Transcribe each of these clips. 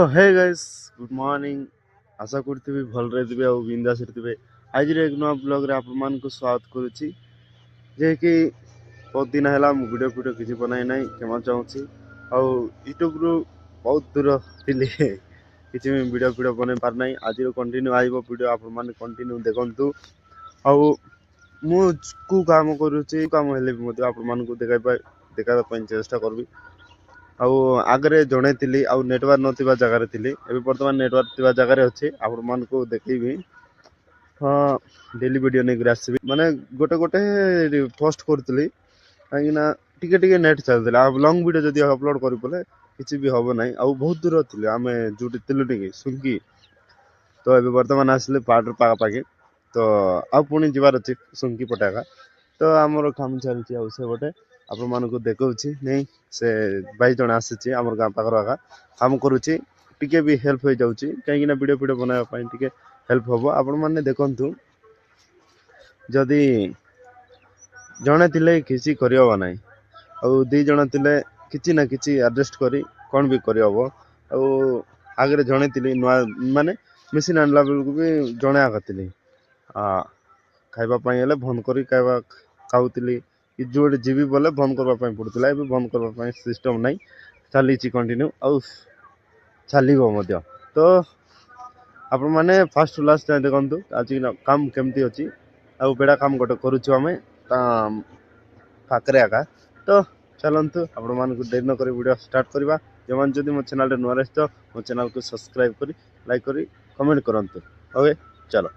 हे guys good morning. आशा करथिबी भलरे दिबे आ बिंदास रे आज एक नुआ ब्लॉग रे आप मान को स्वागत करुछि जे कि बहुत दिन है वीडियो किसी बनाई ना क्षमा चाहूँगी आ यूट्यूब रु बहुत दूर थिली किसी वीडियो बन पार ना आज कंटिन्यू आइब वीडियो आप कंटिन्यू देखु आ मु को काम करुछि काम हेले भी मते आप मान को देखा चेष्टा करबी आगरे जड़े थी नेटवर्क नथिबा जगार थी एबे वर्तमान नेटवर्क थिबा जगार अच्छे आप मान को देखी। हाँ डेली वीडियो नहीं आसबी माने गोटे गोटे पोस्ट करी कहीं टिके टिके नेट चलते आप लंग वीडियो जब अपलोड कर बोले किसी भी हम ना आ बहुत दूर थी आम जो टे सुंकी तो ये बर्तमान आसिले पार्टर पाखापाखि तो आ पुणी जबार अच्छे सुंकी पटाका तो आमर काम चलती आटे आप देखा नहीं से भाई जन आसी आम गाँ पाखर आगा काम करुच्ची टिके भी हेल्प हो जाऊँगी कहीं वीडियो वीडियो बनाई टिके हेल्प हम आपण मैंने देखु जदि जड़े थे किसी करहब ना दी जन थे कि ना कि एडजस्ट करी कौन भी करहब आगे जड़े थी नुआ माने मेसीन आनला बेलू भी जड़े आगा थी खावाई बंद कर खाऊली कि जो जीवी बोले बंद करने पड़ता है बंद करने सिस्टम ना चली कंटिन्यू आउ चलो तो आपण मैंने फास्ट टू लास्ट देखु आज काम केमती अच्छी आउ बेड़ा काम गोटे करुचु आम पाखे आका तो चलतु आपण मान देरी नक वीडियो स्टार्ट करवा जो मैंने जब मो चैनल नुआ रही तो मो चैनल को सब्सक्राइब करी लाइक करी कमेंट करंतु ओके चलो।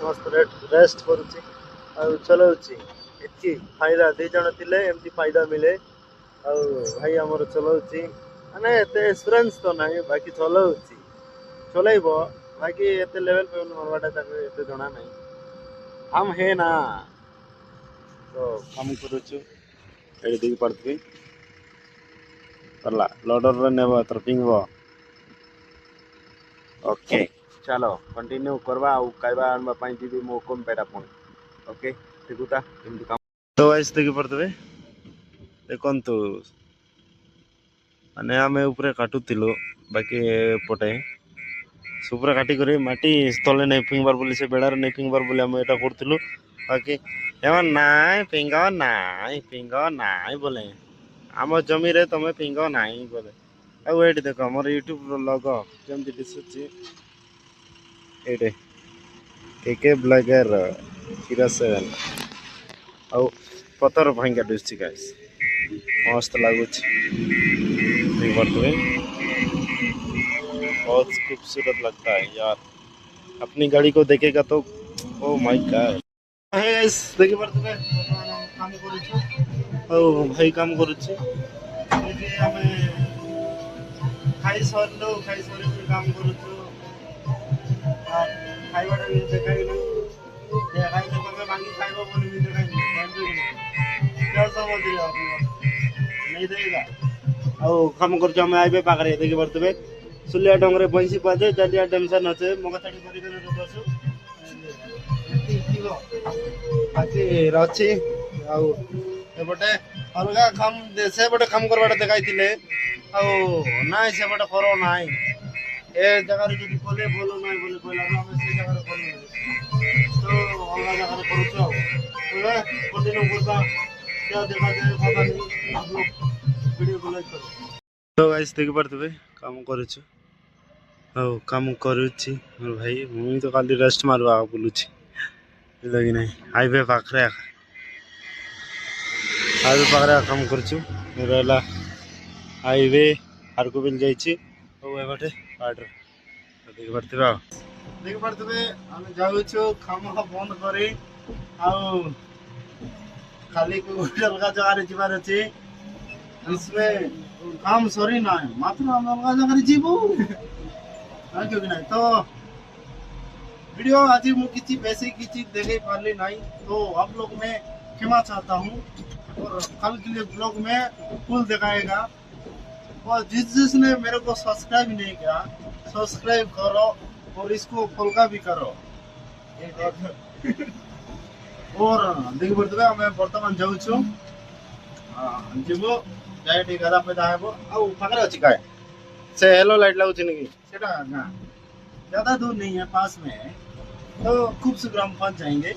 मस्त रेस्ट करुच्ची चलाऊँगी इतनी फायदा दी जन थे एमती फायदा मिले आ भाई आमर चलाऊँगी माने एत एक्सपीरियंस तो ना बाकी चलाऊँगी चलैब बाकी एत लेवल पे मारवाटा एत जना ना हम है ना तो काम करुचु ये देख पार्थी सरला लोडर नेब तर पिंगब ओके चलो कंटिन्यू करवा खाଇବା आनवा जी मो कम पेटा पुणी ओके देखुता काम तो वाइस देखी पड़ते देखु माने आम ऊपर काटुलु बाकी पटे सुपर काटिक माटी तले नहीं फिंगबार बोली से बेड़ार नहीं फिंगबार बोली आम यहाँ करूँ बाकी एम ना फिंग ना बोले आम जमी रे तुम फिंग ना बोले आउ ये देख मोर यूट्यूब लग जमी दिशुची ये के ब्लॉगर 07 आउ पतर भांगा दिशुची गाइस मस्त लगुच बहुत खूबसूरत लगता है यार अपनी गाड़ी को देखेगा तो oh my God hey guys देखि परतबे काम करू ओ भाई काम करू छी जे हमें खाई सर काम करू खाइबाटा भी देखाई देखाई तो कबे बाकी खाइबो बोली भी देखाई क्या समझ रहे हो आप नहीं देगा और काम कर हमें आइबे पाखरे देखि परतबे सुलिया डंगरे बंसी पाजे जलिया टेंशन अच्छे मगथाड़ी करी बसु बाकी रची आउ एपटे अलगा काम से बटे काम करवाटा देखाइथिले आउ नाइ से बटे करो नाइ ए जगह रे जदी कोले बोलो नाइ बोले कहला हम से जगह रे करू तो अलगा जगह रे करू तो कंटिन्यू करबा क्या देखा जाए पता नहीं आप लोग वीडियो को लाइक करो तो गाइस देख पारथबे काम करूछु ଆଉ କାମ କରୁଛି ମୋର ଭାଇ ମୁଇଁ ତ କାଲି ରେଷ୍ଟ ମାରବା ବୁଲୁଛି ଲଗି ନାହିଁ ହାଇୱେ ପାଖରେ हाईवे पाखे काम करुँ रहा हाईवे हारकोबिल जाइए एबाटे पार्टर देख पारे आम जाऊँ काम बंद कर खाली अलग जगार जीवार अच्छे इसमें काम सरी ना मात्र हम अलग जगह जीवु कि ना तो वीडियो आज मुझे बेसी किसी देखे पारली नहीं तो आप लोग मैं क्षमा चाहता हूँ और कल के लिए ब्लॉग में फुल दिखाएगा और जिसने मेरे को सब्सक्राइब नहीं किया सब्सक्राइब करो और इसको फॉलो भी करो और देख पड़े मैं बर्तमान जाऊँ जीव डायरेक्ट गाधा पैदा हे पाखे अच्छी काय से हेलो लाइट लगुच ज्यादा दूर नहीं है पास में है तो खूब शीघ्र हम पहुंच जाएंगे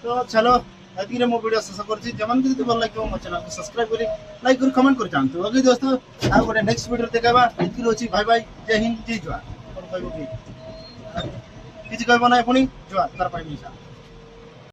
तो चलो ये मो वीडियो शेष कर जमान भी भल लगे मो चैनल को सब्सक्राइब करी लाइक करी कमेंट कर जानतु ओके दोस्तों आ गोटे नेक्स्ट वीडियो देखाबा इतकी अछि बाय बाय जय हिंद जय जवान किछि कहबो ना पुणी जवान तार पाई मिसा